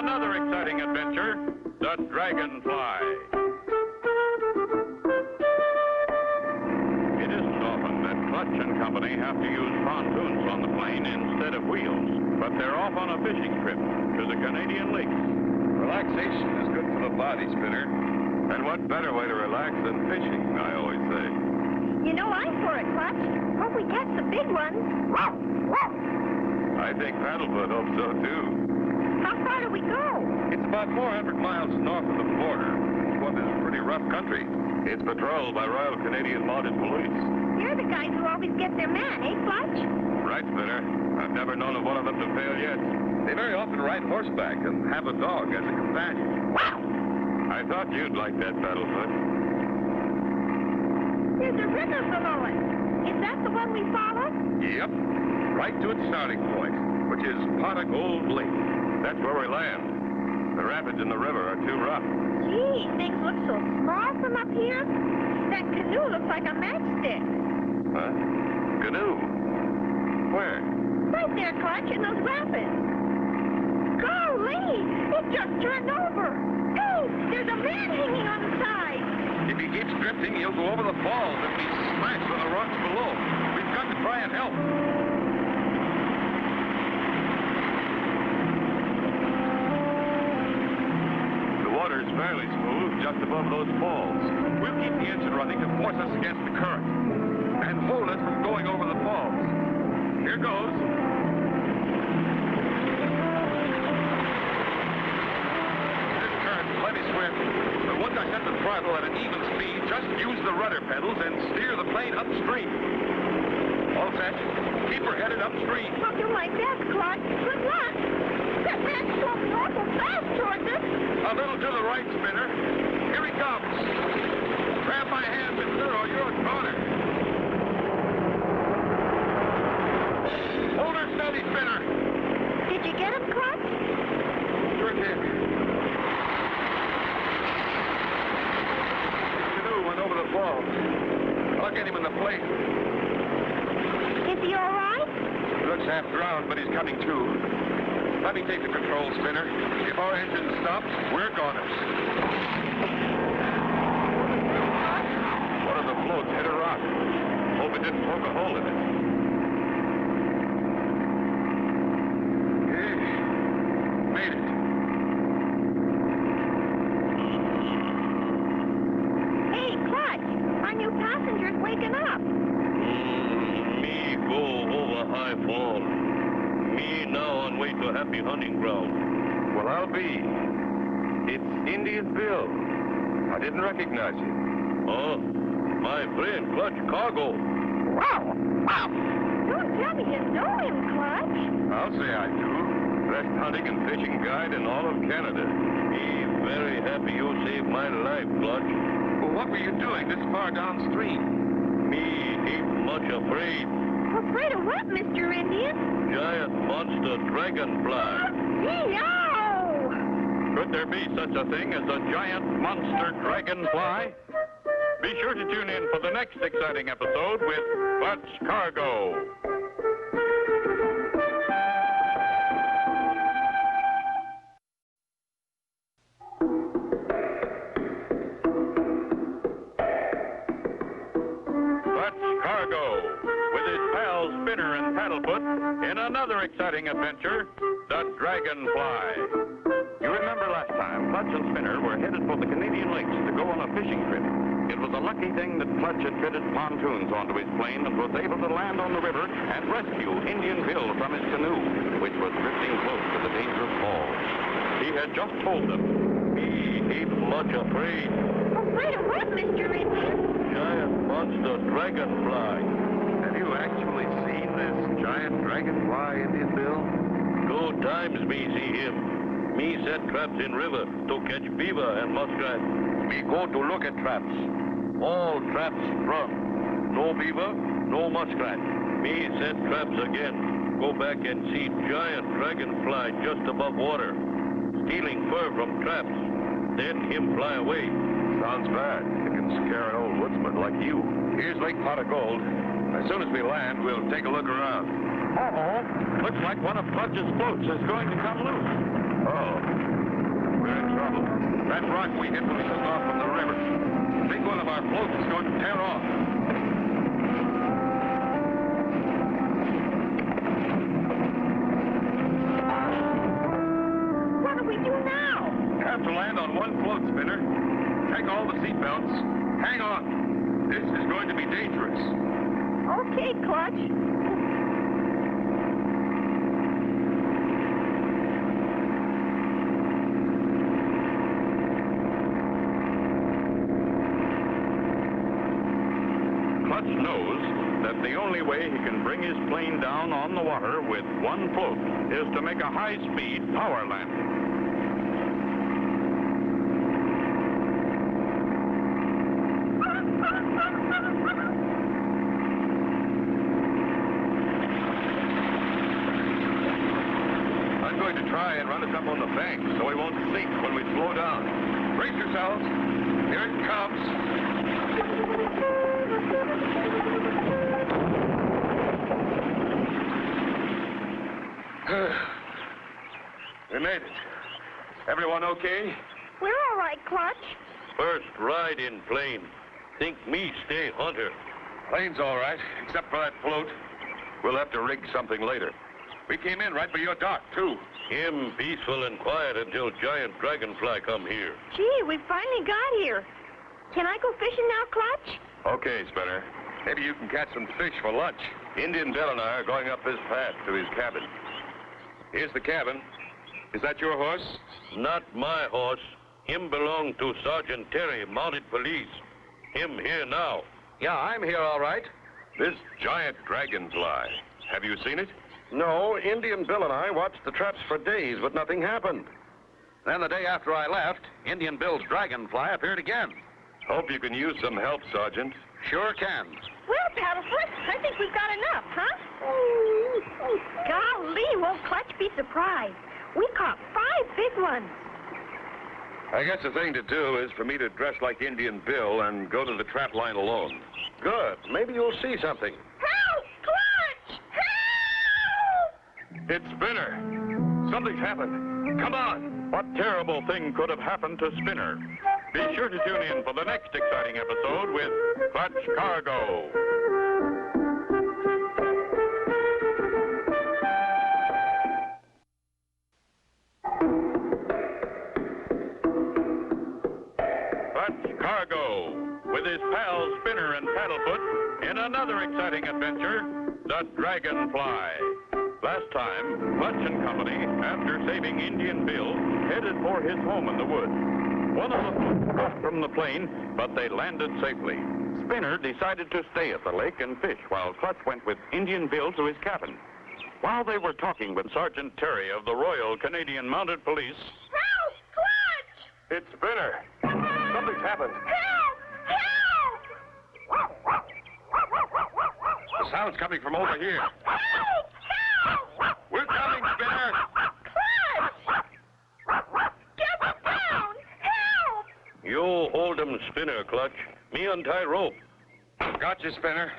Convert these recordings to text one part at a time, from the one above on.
another exciting adventure, the Dragonfly. It isn't often that Clutch and Company have to use pontoons on the plane instead of wheels, but they're off on a fishing trip to the Canadian lakes. Relaxation is good for the body, Spinner. And what better way to relax than fishing, I always say. You know, I'm for it, Clutch. Hope we catch the big ones. I think Paddlefoot hopes so, too. How far do we go? It's about 400 miles north of the border. What is pretty rough country. It's patrolled by Royal Canadian Mounted Police. You're the guys who always get their man, eh, Clutch? Right, Spinner. I've never known of one of them to fail yet. They very often ride horseback and have a dog as a companion. Wow! I thought you'd like that, Paddlefoot. There's a river below us. Is that the one we followed? Yep. Right to its starting point, which is Pot of Gold Lake. That's where we land. The rapids in the river are too rough. Gee, things look so small from up here. That canoe looks like a matchstick. Huh? Canoe? Where? Right there, Clutch, in those rapids. Golly! It just turned over. Hey, there's a man hanging on the side. If he keeps drifting, he'll go over the falls and be smashed on the rocks below. We've got to try and help. The water's fairly smooth just above those falls. We'll keep the engine running to force us against the current and hold us from going over the falls. Here goes. This current's plenty swift, but once I set the throttle at an even speed, just use the rudder pedals and steer the plane upstream. All set. Keep her headed upstream. I'll do my best, Clutch. Good luck. That man's swimming awful fast towards us. A little to the right, Spinner. Here he comes. Grab my hand, mister, or you're a goner. Hold her steady, Spinner. Did you get him, Clutch? Sure did. The canoe went over the falls. I'll get him in the plate. Is he all right? Looks half drowned, but he's coming to. Let me take the control, Spinner. If our engine stops, we're goners. One of the floats hit a rock. Hope it didn't poke a hole in it. Made it. Hey, Clutch, our new passenger's waking up. Me go over high fall. Me now on way to happy hunting ground. Well, I'll be. It's Indian Bill. I didn't recognize you. Oh, my friend Clutch Cargo. Wow! Wow! Don't tell me you know him, Clutch. I'll say I do. Best hunting and fishing guide in all of Canada. Me very happy you saved my life, Clutch. Well, what were you doing this far downstream? Me ain't much afraid. Afraid of what, Mr. Indian? Giant monster dragonfly. Meow! Could there be such a thing as a giant monster dragonfly? Be sure to tune in for the next exciting episode with Clutch Cargo. Clutch Cargo, with his pals Spinner and Paddlefoot, in another exciting adventure, the Dragonfly. You remember last time, Clutch and Spinner were headed for the Canadian lakes to go on a fishing trip. It was a lucky thing that Clutch had fitted pontoons onto his plane and was able to land on the river and rescue Indian Bill from his canoe, which was drifting close to the dangerous falls. He had just told them, he ain't much afraid. Afraid of what, Mr. Indian? Giant monster dragonfly. Have you actually seen this giant dragonfly, Indian Bill? 2 times me see him. Me set traps in river to catch beaver and muskrat. Me go to look at traps. All traps sprung. No beaver, no muskrat. Me set traps again. Go back and see giant dragonfly just above water. Stealing fur from traps. Then him fly away. Sounds bad. It can scare an old woodsman like you. Here's Lake Pot of Gold. As soon as we land, we'll take a look around. Uh-oh. Looks like one of Clutch's floats is going to come loose. Oh, snap we hit when we took off from the river. I think one of our floats is going to tear off. What do we do now? Have to land on one float, Spinner. Take all the seatbelts. Hang on. This is going to be dangerous. Okay, Clutch. Clutch knows that the only way he can bring his plane down on the water with one float is to make a high-speed power landing. I'm going to try and run us up on the bank so we won't sink when we slow down. Brace yourselves. Here it comes. We made it. Everyone okay? We're all right, Clutch. First ride in plane. Think me stay hunter. Plane's all right, except for that float. We'll have to rig something later. We came in right by your dock, too. Him peaceful and quiet until giant dragonfly come here. Gee, we finally got here. Can I go fishing now, Clutch? Okay, Spinner. Maybe you can catch some fish for lunch. Indian Bill and I are going up this path to his cabin. Here's the cabin. Is that your horse? Not my horse. Him belong to Sergeant Terry, mounted police. Him here now. Yeah, I'm here all right. This giant dragonfly. Have you seen it? No, Indian Bill and I watched the traps for days, but nothing happened. Then the day after I left, Indian Bill's dragonfly appeared again. Hope you can use some help, Sergeant. Sure can. Well, Paddlefoot, I think we've got enough, huh? Golly, won't Clutch be surprised? We caught 5 big ones. I guess the thing to do is for me to dress like Indian Bill and go to the trap line alone. Good. Maybe you'll see something. Help! Clutch! Help! It's Spinner. Something's happened. Come on. What terrible thing could have happened to Spinner? Be sure to tune in for the next exciting episode with Clutch Cargo. Clutch Cargo, with his pals Spinner and Paddlefoot in another exciting adventure, the Dragonfly. Last time, Clutch and company, after saving Indian Bill, headed for his home in the woods. One of the floats dropped from the plane, but they landed safely. Spinner decided to stay at the lake and fish while Clutch went with Indian Bill to his cabin. While they were talking with Sergeant Terry of the Royal Canadian Mounted Police... Help! Clutch! It's Spinner. Something's happened. Help! Help! The sound's coming from over here. Help! Help! We're coming, Spinner. Clutch! Get me down! Help! You hold him, Spinner, Clutch. Me untie rope. Gotcha, Spinner.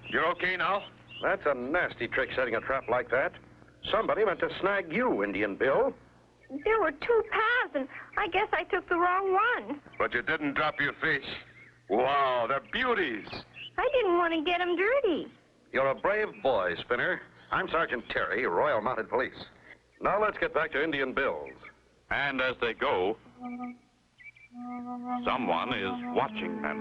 You're okay now? That's a nasty trick, setting a trap like that. Somebody meant to snag you, Indian Bill. There were 2 paths, and I guess I took the wrong one. But you didn't drop your fish. Wow, they're beauties. I didn't want to get them dirty. You're a brave boy, Spinner. I'm Sergeant Terry, Royal Mounted Police. Now let's get back to Indian Bill's. And as they go, someone is watching them.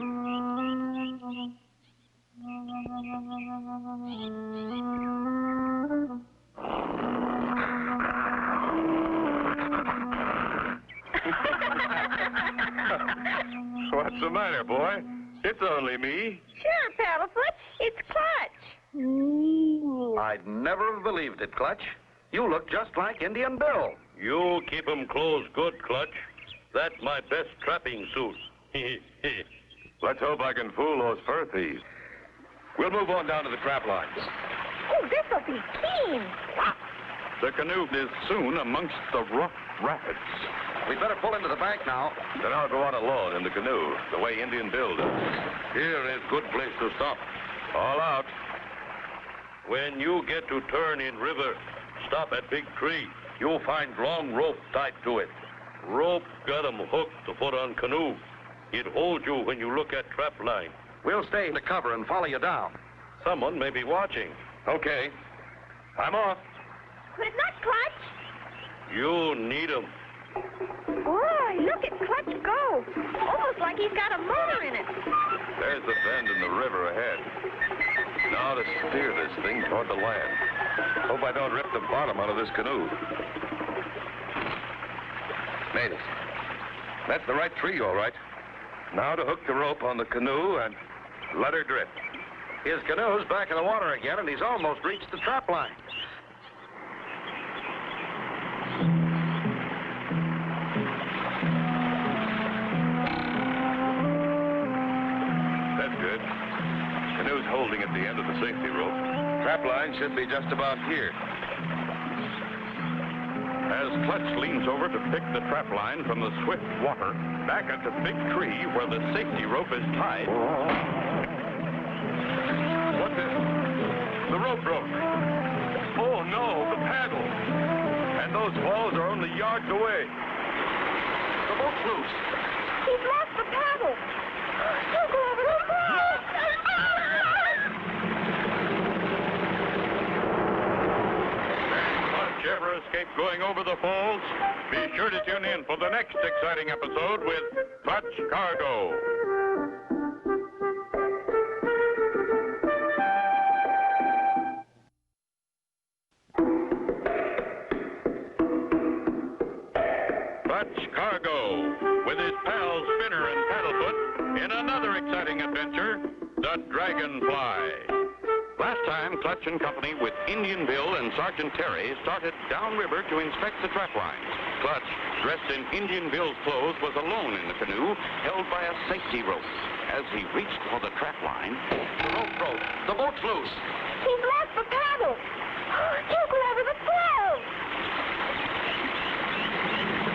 What's the matter, boy? It's only me. Sure, Paddlefoot. It's Clutch. I'd never have believed it, Clutch. You look just like Indian Bill. You keep him close good, Clutch. That's my best trapping suit. Let's hope I can fool those fur thieves. We'll move on down to the trap lines. Oh, this'll be keen. The canoe is soon amongst the rough rapids. We'd better pull into the bank now. Then I'll go on alone in the canoe, the way Indian Bill does. Here is good place to stop. All out. When you get to turn in river, stop at big tree. You'll find long rope tied to it. Rope got 'em hooked to put on canoe. It holds you when you look at trap line. We'll stay in the cover and follow you down. Someone may be watching. Okay. I'm off. But not Clutch. You need 'em. Boy, look at Clutch go. Almost like he's got a motor in it. There's the bend in the river ahead. Now to steer this thing toward the land. Hope I don't rip the bottom out of this canoe. Made it. That's the right tree, all right. Now to hook the rope on the canoe and let her drift. His canoe's back in the water again, and he's almost reached the trap line. That's good. Canoe's holding at the end of the safety rope. Trap line should be just about here. As Clutch leans over to pick the trap line from the swift water, back at the big tree where the safety rope is tied. What's this? The rope broke. Oh, no, the paddle. And those falls are only yards away. The boat's loose. He's lost the paddle. He'll go over the falls. Clutch ever escape going over the falls? Be sure to tune in for the next exciting episode with Clutch Cargo. Clutch Cargo, with his pals Spinner and Paddlefoot, in another exciting adventure, the Dragonfly. Last time, Clutch and Company with Indian Bill and Sergeant Terry started downriver to inspect the trap lines. Clutch, dressed in Indian Bill's clothes, was alone in the canoe, held by a safety rope. As he reached for the trap line, the rope broke. The boat's loose. He's lost the paddle. He'll go over the falls.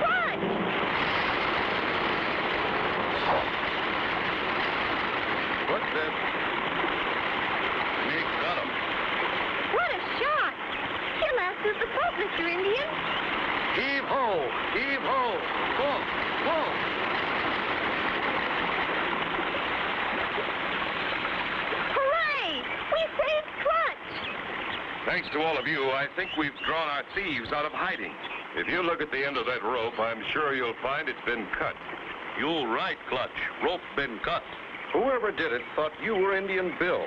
Clutch! What's this? We got him. What a shot! He'll outshoot the boat, Mr. Indian. Heave ho! Heave ho! Pull! Pull! Hooray! We saved Clutch! Thanks to all of you, I think we've drawn our thieves out of hiding. If you look at the end of that rope, I'm sure you'll find it's been cut. You right, Clutch. Rope been cut. Whoever did it thought you were Indian Bill.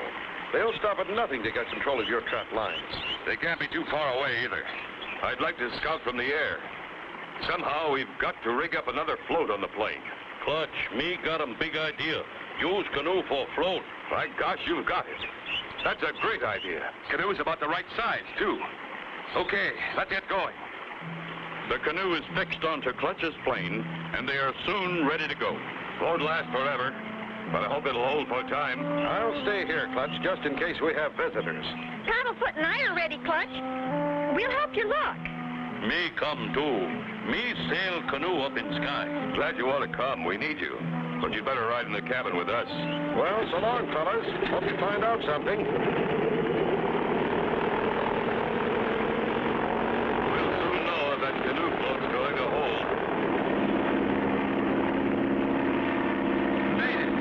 They'll stop at nothing to get control of your trap lines. They can't be too far away either. I'd like to scout from the air. Somehow we've got to rig up another float on the plane. Clutch, me got 'em big idea. Use canoe for float. By gosh, you've got it. That's a great idea. Canoe's about the right size, too. Okay, let's get going. The canoe is fixed onto Clutch's plane, and they are soon ready to go. Won't last forever, but I hope it'll hold for a time. I'll stay here, Clutch, just in case we have visitors. Paddlefoot and I are ready, Clutch. We'll help you look. Me come too. Me sail canoe up in sky. Glad you want to come. We need you. But you'd better ride in the cabin with us. Well, so long, fellas. Hope you find out something. We'll soon know if that canoe float's going to hold. Made it.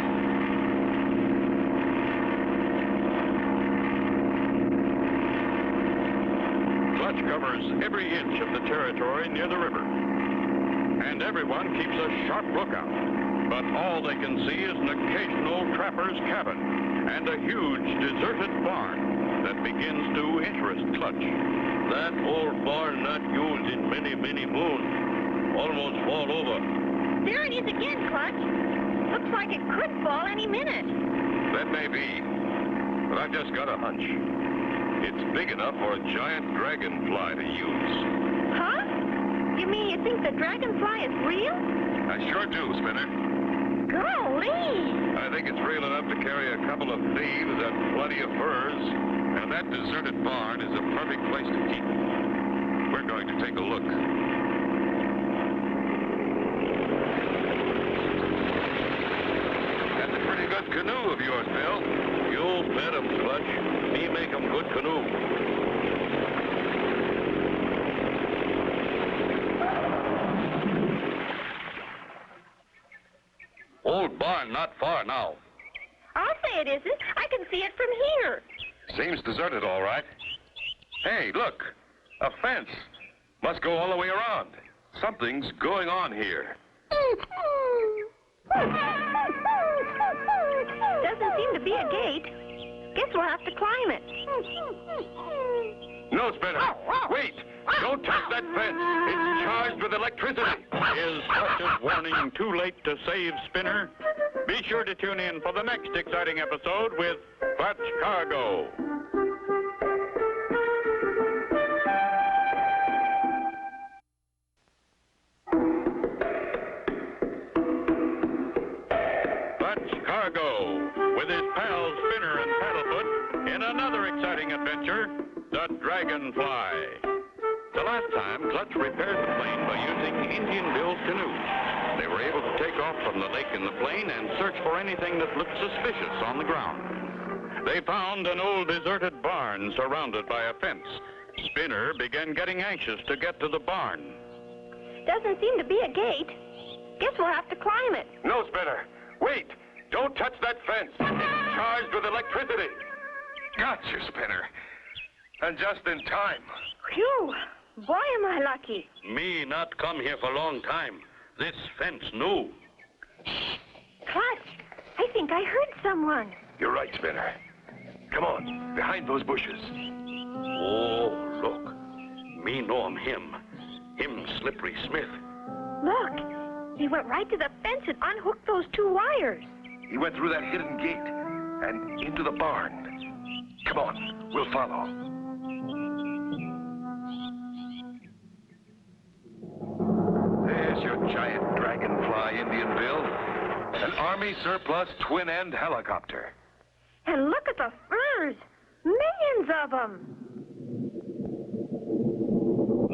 Clutch covers every inch of the territory near the river. And everyone keeps a sharp lookout. But all they can see is an occasional trapper's cabin and a huge deserted barn that begins to interest Clutch. That old barn not used in many, many moons. Almost fall over. There it is again, Clutch. Looks like it could fall any minute. That may be. But I've just got a hunch. It's big enough for a giant dragonfly to use. Huh? You mean you think the dragonfly is real? I sure do, Spinner. Golly! I think it's real enough to carry a couple of thieves and plenty of furs. And that deserted barn is a perfect place to keep it. We're going to take a look. That's a pretty good canoe of yours, Bill. You bet 'em, Clutch. Me make 'em good canoe. Old barn not far now. I'll say it isn't. I can see it from here. Seems deserted, all right. Hey, look. A fence. Must go all the way around. Something's going on here. Doesn't seem to be a gate. Guess we'll have to climb it. No, Spinner. Wait. Don't touch that fence. It's charged with electricity. Is Clutch's warning too late to save Spinner? Be sure to tune in for the next exciting episode with Clutch Cargo. Clutch Cargo, with his pals Spinner and Paddlefoot, in another exciting adventure, the Dragonfly. The last time, Clutch repaired the plane by using Indian Bill's canoe. They were able to take off from the lake in the plane and search for anything that looked suspicious on the ground. They found an old deserted barn surrounded by a fence. Spinner began getting anxious to get to the barn. Doesn't seem to be a gate. Guess we'll have to climb it. No, Spinner. Wait. Don't touch that fence. It's charged with electricity. Gotcha, Spinner. And just in time. Phew! Boy, am I lucky. Me not come here for a long time. This fence new. Clutch, I think I heard someone. You're right, Spinner. Come on, behind those bushes. Oh, look. Me know him. Him Slippery Smith. Look, he went right to the fence and unhooked those two wires. He went through that hidden gate and into the barn. Come on, we'll follow. There's your giant Dragonfly, Indian Bill. An Army surplus twin-end helicopter. And look at the furs. Millions of them.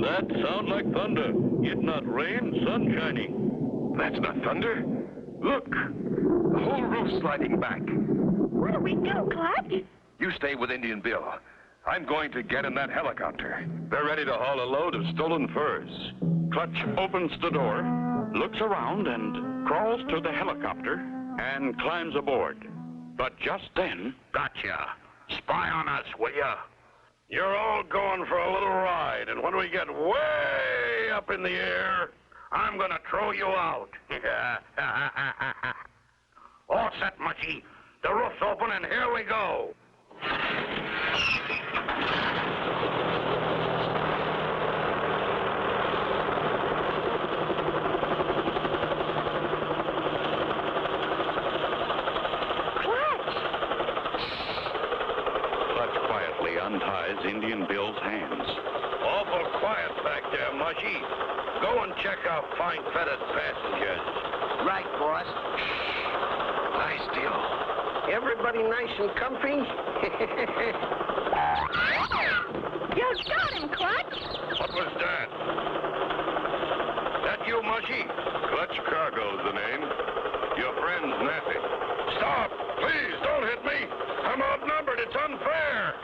That sound like thunder. It not rain, sun shining. That's not thunder. Look, the whole roof's sliding back. What do we do, Clutch? You stay with Indian Bill. I'm going to get in that helicopter. They're ready to haul a load of stolen furs. Clutch opens the door, looks around, and crawls to the helicopter and climbs aboard. But just then... Gotcha. Spy on us, will ya? You're all going for a little ride, and when we get way up in the air, I'm gonna throw you out. All set, Mushy. The roof's open, and here we go. Unties Indian Bill's hands. Awful quiet back there, Mushy. Go and check our fine-feathered passengers. Right, boss. Lie still. Everybody nice and comfy? You got him, Clutch. What was that? That you, Mushy? Clutch Cargo's the name. Your friend's Natty. Stop! Please, don't hit me! I'm outnumbered. It's unfair.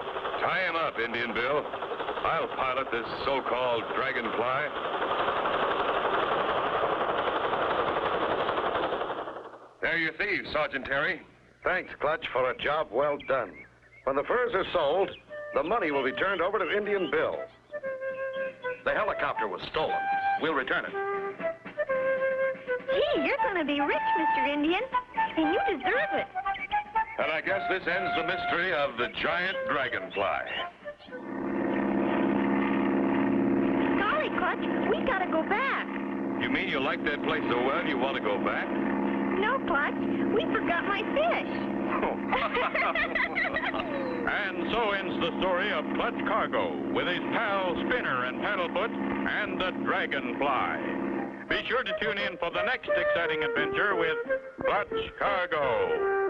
Tie him up, Indian Bill. I'll pilot this so-called Dragonfly. They're your thieves, Sergeant Terry. Thanks, Clutch, for a job well done. When the furs are sold, the money will be turned over to Indian Bill. The helicopter was stolen. We'll return it. Gee, you're going to be rich, Mr. Indian, and you deserve it. And I guess this ends the mystery of the giant Dragonfly. Sorry, Clutch, we got to go back. You mean you like that place so well you want to go back? No, Clutch, we forgot my fish. And so ends the story of Clutch Cargo with his pals Spinner and Paddlefoot and the Dragonfly. Be sure to tune in for the next exciting adventure with Clutch Cargo.